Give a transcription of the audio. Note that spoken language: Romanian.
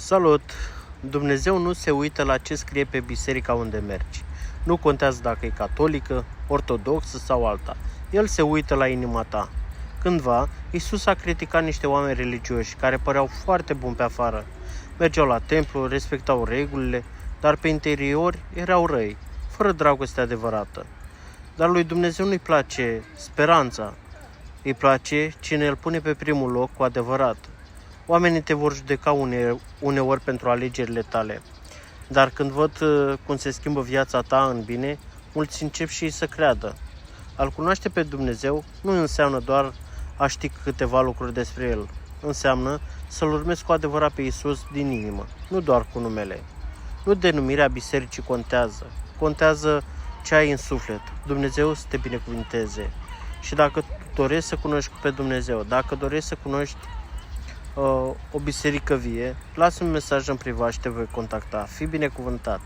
Salut! Dumnezeu nu se uită la ce scrie pe biserica unde mergi. Nu contează dacă e catolică, ortodoxă sau alta. El se uită la inima ta. Cândva, Iisus a criticat niște oameni religioși care păreau foarte buni pe afară. Mergeau la templu, respectau regulile, dar pe interior erau răi, fără dragoste adevărată. Dar lui Dumnezeu nu-i place speranța. Îi place cine îl pune pe primul loc cu adevărat. Oamenii te vor judeca uneori pentru alegerile tale, dar când văd cum se schimbă viața ta în bine, mulți încep și să creadă. A-L cunoaște pe Dumnezeu nu înseamnă doar a ști câteva lucruri despre El. Înseamnă să-L urmezi cu adevărat pe Iisus din inimă, nu doar cu numele. Nu denumirea bisericii contează, contează ce ai în suflet. Dumnezeu să te binecuvinteze. Și dacă dorești să cunoști pe Dumnezeu, dacă dorești să cunoști o biserică vie, lasă-mi un mesaj în privat și te voi contacta. Fii binecuvântat!